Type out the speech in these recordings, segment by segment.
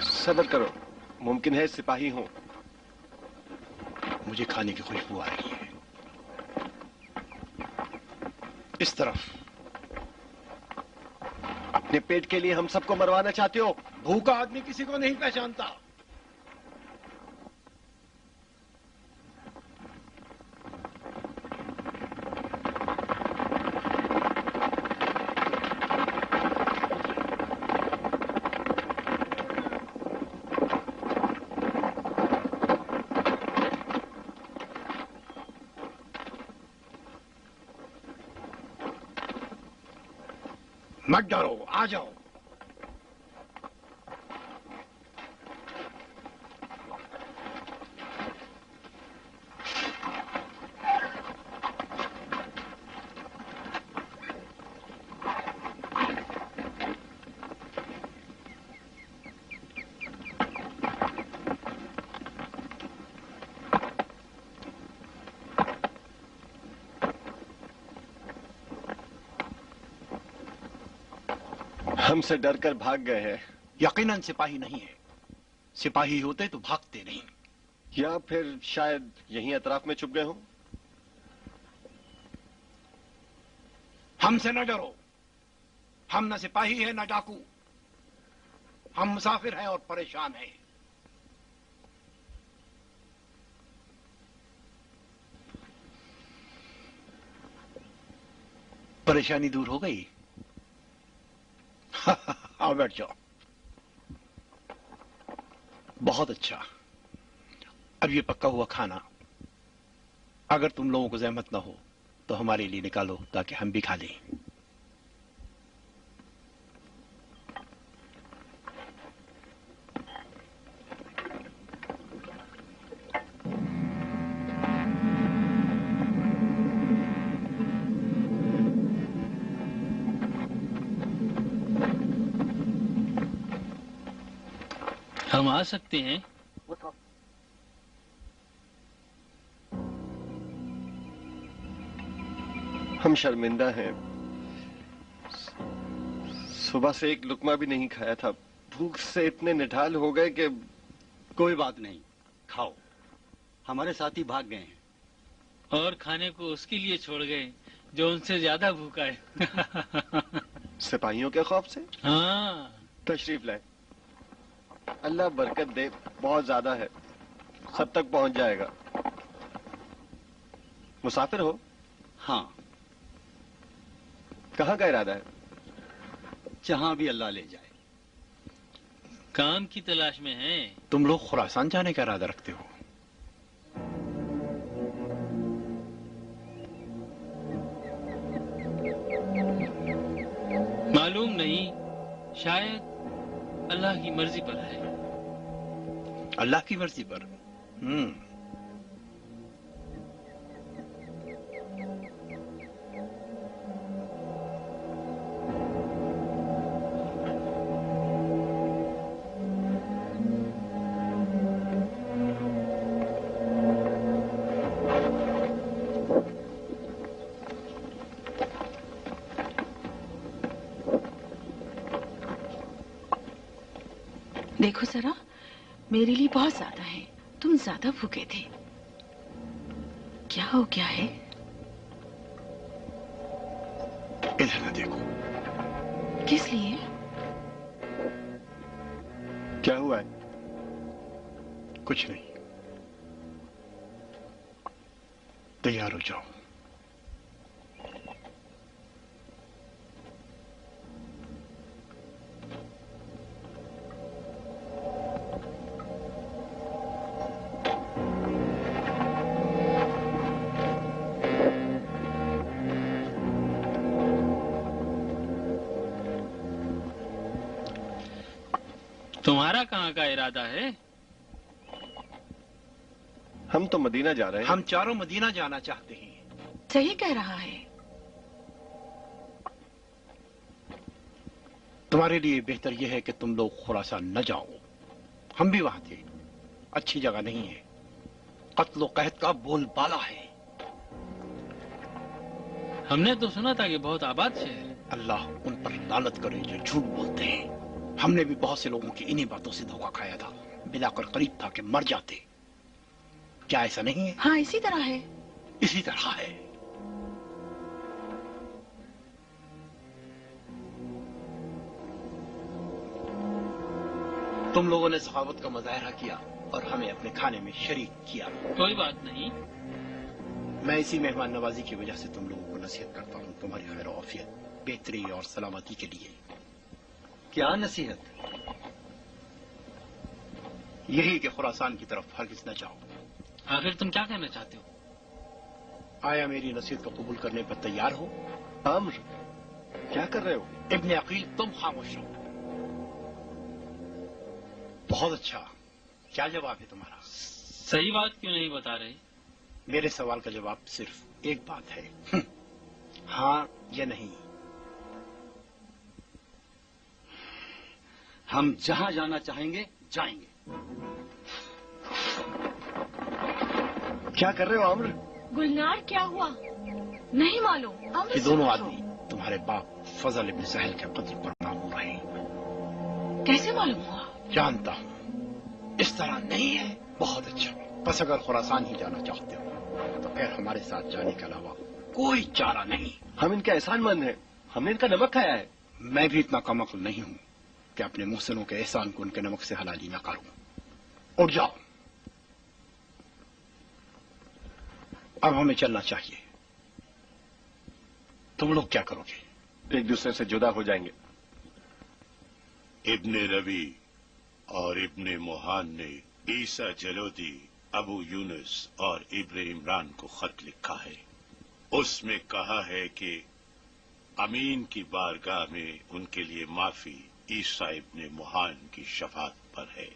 صبر کرو، ممکن ہے سپاہی ہوں۔ مجھے کھانے کی خوشبو آ رہی ہے۔ اس طرف۔ اپنے پیٹ کے لیے ہم سب کو مروانا چاہتے ہو؟ بھوکا آدمی کسی کو نہیں پہچانتا۔ مت ڈرو، آ جاؤ۔ ہم سے ڈر کر بھاگ گئے ہیں، یقیناً سپاہی نہیں ہے۔ سپاہی ہوتے تو بھاگتے نہیں۔ یا پھر شاید یہیں اطراف میں چھپ گئے ہوں۔ ہم سے نہ ڈرو، ہم نہ سپاہی ہیں نہ ڈاکو، ہم مسافر ہیں اور پریشان ہیں۔ پریشانی دور ہو گئی؟ آؤ بیٹھ جاؤ۔ بہت اچھا۔ اب یہ پکا ہوا کھانا اگر تم لوگوں کو زحمت نہ ہو تو ہمارے لیے نکالو تاکہ ہم بھی کھا لیں۔ ہم آ سکتے ہیں؟ ہم شرمندہ ہیں، صبح سے ایک لقمہ بھی نہیں کھایا تھا، بھوک سے اتنے نڈھال ہو گئے کہ… کوئی بات نہیں، کھاؤ، ہمارے ساتھی بھاگ گئے ہیں۔ اور کھانے کو اس کے لیے چھوڑ گئے جو ان سے زیادہ بھوکا ہے۔ سپاہیوں کے خوف سے؟ ہاں۔ تشریف لائے، اللہ برکت دے، بہت زیادہ ہے، سب تک پہنچ جائے گا۔ مسافر ہو؟ ہاں۔ کہاں کا ارادہ ہے؟ جہاں بھی اللہ لے جائے۔ کام کی تلاش میں ہیں۔ تم لوگ خراسان جانے کا ارادہ رکھتے ہو؟ معلوم نہیں، شاید اللہ کی مرضی پر ہے۔ اللہ کی مرضی پر؟ دیکھو ذرا، میرے لیے بہت زیادہ ہے، تم زیادہ بھوکے تھے۔ کیا ہو گیا ہے؟ ادھر نہ دیکھو۔ کس لیے؟ کیا ہوا ہے؟ کچھ نہیں، تیار ہو جاؤ۔ تمہارا کہاں کا ارادہ ہے؟ ہم تو مدینہ جا رہے ہیں۔ ہم چاروں مدینہ جانا چاہتے ہیں۔ صحیح کہہ رہا ہے۔ تمہارے لیے بہتر یہ ہے کہ تم لوگ خراسان نہ جاؤ، ہم بھی وہاں تھے، اچھی جگہ نہیں ہے، قتل و قحط کا بول بالا ہے. ہم نے تو سنا تھا کہ بہت آباد شہر ہے. اللہ ان پر لعنت کرے جو جھوٹ بولتے ہیں. ہم نے بھی بہت سے لوگوں کی انہی باتوں سے دھوکہ کھایا تھا. ملا کر قریب تھا کہ مر جاتے. کیا ایسا نہیں ہے؟ ہاں اسی طرح ہے. اسی طرح ہے. تم لوگوں نے سخاوت کا مظاہرہ کیا اور ہمیں اپنے کھانے میں شریک کیا. کوئی بات نہیں. میں اسی مہمان نوازی کی وجہ سے تم لوگوں کو نصیحت کرتا ہوں تمہاری خیر و عافیت, بہتری اور سلامتی کے لیے. کیا نصیحت؟ یہی کہ خراسان کی طرف ہرگز نہ جاؤ. آخر تم کیا کہنا چاہتے ہو؟ آیا میری نصیحت کو قبول کرنے پر تیار ہو؟ عمر کیا کر رہے ہو؟ ابن عقیل تم خاموش رہو. بہت اچھا. کیا جواب ہے تمہارا؟ صحیح بات کیوں نہیں بتا رہے؟ میرے سوال کا جواب صرف ایک بات ہے, ہاں یا نہیں. ہم جہاں جانا چاہیں گے جائیں گے. کیا کر رہے ہو عمر؟ گلنار کیا ہوا؟ نہیں معلوم. یہ دونوں آدمی تمہارے باپ فضل ابن سہل کے قتل پر معمور ہیں. کیسے معلوم ہوا؟ جانتا ہوں. اس طرح نہیں ہے. بہت اچھا. بس اگر خراسان ہی جانا چاہتے ہو تو خیر ہمارے ساتھ جانے کے علاوہ کوئی چارہ نہیں. ہم ان کا احسان مند ہیں. ہم نے ان کا نمک کھایا ہے. میں بھی اتنا کم عقل نہیں ہوں کہ اپنے محسنوں کے احسان کو ان کے نمک سے حلالی نہ کروں. اٹھ جاؤ. اب ہمیں چلنا چاہیے. تم لوگ کیا کرو گے؟ ایک دوسرے سے جدا ہو جائیں گے. ابن ربی اور ابن موہان نے عیسیٰ جلودی, ابو یونس اور ابن عمران کو خط لکھا ہے. اس میں کہا ہے کہ امین کی بارگاہ میں ان کے لیے معافی عیسیٰ ابن موہان کی شفاعت پر ہے.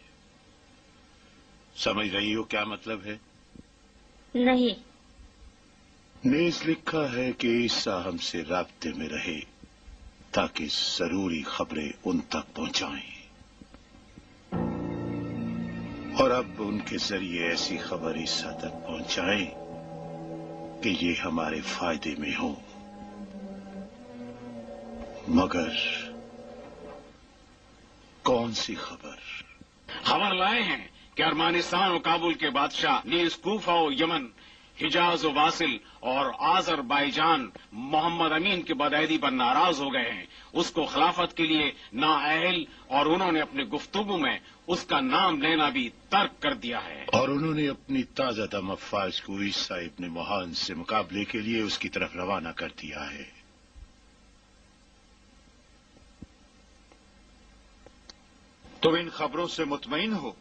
سمجھ رہی ہو کیا مطلب ہے؟ نہیں. نیز لکھا ہے کہ عیسیٰ ہم سے رابطے میں رہے تاکہ ضروری خبریں ان تک پہنچائیں, اور اب ان کے ذریعے ایسی خبر عیسیٰ تک پہنچائیں کہ یہ ہمارے فائدے میں ہو. مگر کون سی خبر؟ خبر لائے ہیں کہ ارمانستان و کابل کے بادشاہ نیز کوفہ و یمن, حجاز و واصل اور آذربائیجان محمد امین کی بدعہدی پر ناراض ہو گئے ہیں. اس کو خلافت کے لیے نااہل اور انہوں نے اپنے گفتگو میں اس کا نام لینا بھی ترک کر دیا ہے. اور انہوں نے اپنی تازہ دم افواج کو عیسیٰ ابن موہان سے مقابلے کے لیے اس کی طرف روانہ کر دیا ہے. تم ان خبروں سے مطمئن ہو؟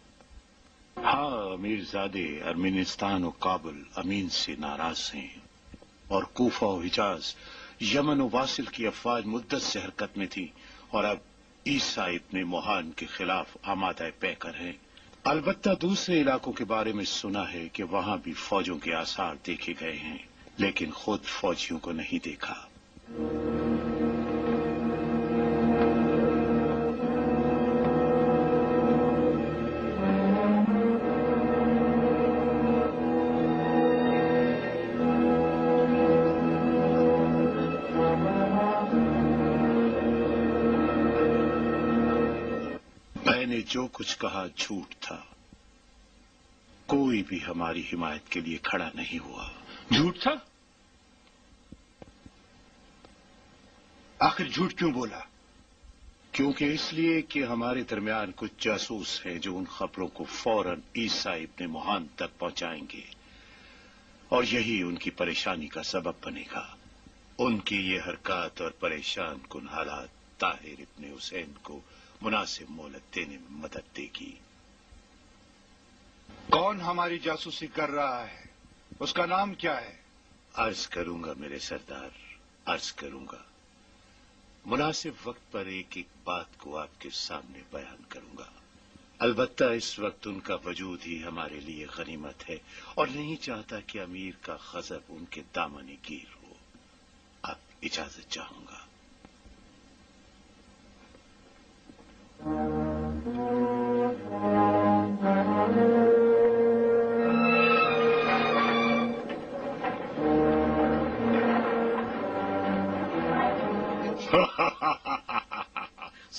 ہاں, امیر زادے ارمینستان و کابل امین سے ناراض ہیں, اور کوفہ و حجاز, یمن و واصل کی افواج مدت سے حرکت میں تھی اور اب عیسیٰ ابن موہان کے خلاف آمادہ پیکر ہیں. البتہ دوسرے علاقوں کے بارے میں سنا ہے کہ وہاں بھی فوجوں کے آثار دیکھے گئے ہیں, لیکن خود فوجیوں کو نہیں دیکھا. جو کچھ کہا جھوٹ تھا. کوئی بھی ہماری حمایت کے لیے کھڑا نہیں ہوا. جھوٹ تھا؟ آخر جھوٹ کیوں بولا؟ کیونکہ اس لیے کہ ہمارے درمیان کچھ جاسوس ہیں جو ان خبروں کو فوراً عیسیٰ ابن موہان تک پہنچائیں گے, اور یہی ان کی پریشانی کا سبب بنے گا. ان کی یہ حرکات اور پریشان کن حالات طاہر ابن حسین کو مناسب مہلت دینے میں مدد دے گی. کون ہماری جاسوسی کر رہا ہے؟ اس کا نام کیا ہے؟ عرض کروں گا میرے سردار, عرض کروں گا. مناسب وقت پر ایک ایک بات کو آپ کے سامنے بیان کروں گا. البتہ اس وقت ان کا وجود ہی ہمارے لیے غنیمت ہے, اور نہیں چاہتا کہ امیر کا غضب ان کے دامن گیر ہو. آپ اجازت چاہوں گا.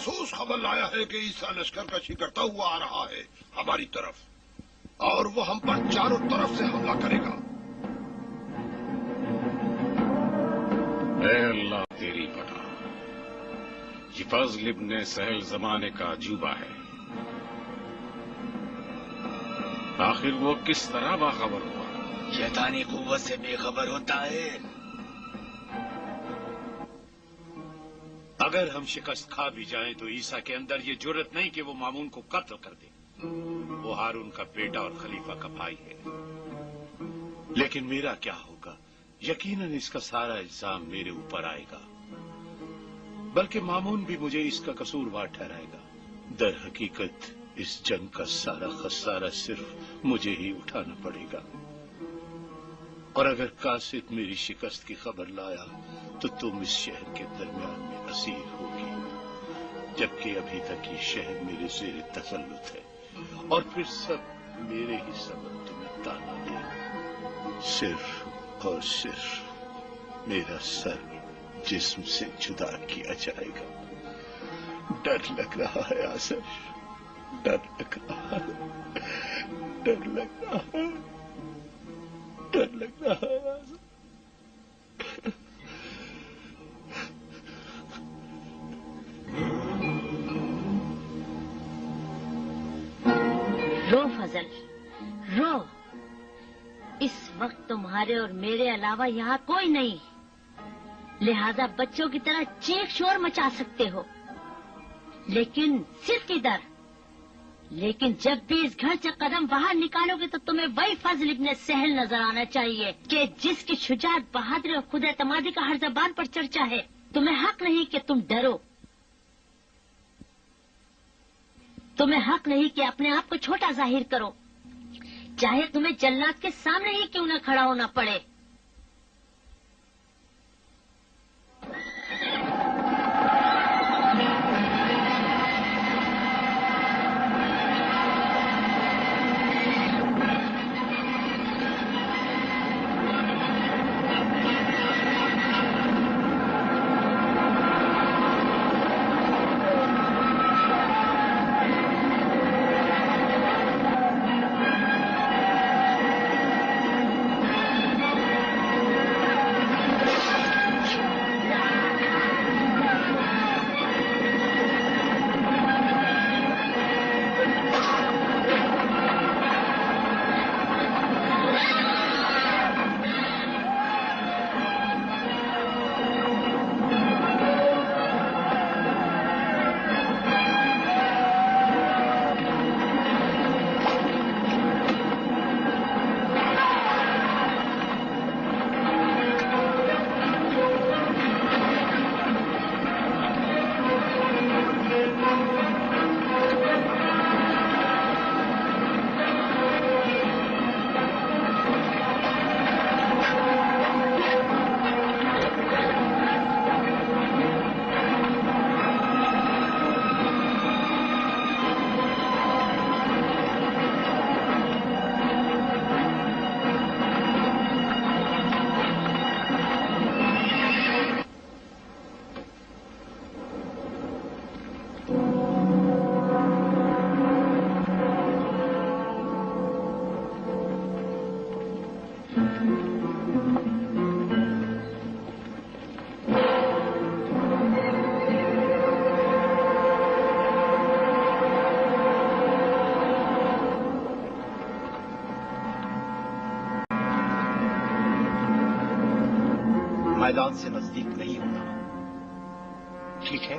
جاسوس خبر لایا ہے کہ عیسیٰ لشکر کشی کرتا ہوا آ رہا ہے ہماری طرف، اور وہ ہم پر چاروں طرف سے حملہ کرے گا۔ اے اللہ تیری پناہ، یہ فضل ابن سہل زمانے کا عجوبہ ہے، آخر وہ کس طرح باخبر ہوا؟ شیطانی قوت سے بے خبر ہوتا ہے۔ اگر ہم شکست کھا بھی جائیں تو عیسیٰ کے اندر یہ جرت نہیں کہ وہ مامون کو قتل کر دے، وہ ہارون کا بیٹا اور خلیفہ کا بھائی ہے۔ لیکن میرا کیا ہوگا؟ یقیناً اس کا سارا الزام میرے اوپر آئے گا، بلکہ مامون بھی مجھے اس کا قصوروار ٹھہرائے گا۔ در حقیقت اس جنگ کا سارا خسارہ صرف مجھے ہی اٹھانا پڑے گا، اور اگر قاصد میری شکست کی خبر لایا تو تم اس شہر کے درمیان میں اسیر ہوگی، جبکہ ابھی تک یہ شہر میرے زیر تسلط ہے، اور پھر سب میرے ہی سبب تمہیں تانا دے۔ صرف اور صرف میرا سر جسم سے جدا کیا جائے گا۔ ڈر لگ رہا ہے آصف، ڈر لگ رہا ہے، ڈر لگ رہا ہے، ڈر لگ رہا ہے آصف۔ رو فضل، رو، اس وقت تمہارے اور میرے علاوہ یہاں کوئی نہیں، لہذا بچوں کی طرح چیخ شور مچا سکتے ہو، لیکن صرف ادھر۔ لیکن جب بھی اس گھر سے قدم باہر نکالو گے تو تمہیں وہی فضل ابن سہل نظر آنا چاہیے کہ جس کی شجاعت، بہادری اور خود اعتمادی کا ہر زبان پر چرچا ہے۔ تمہیں حق نہیں کہ تم ڈرو، تمہیں حق نہیں کہ اپنے آپ کو چھوٹا ظاہر کرو، چاہے تمہیں جلات کے سامنے ہی کیوں نہ کھڑا ہونا پڑے۔ میدان سے نزدیک نہیں ہونا، ٹھیک ہے؟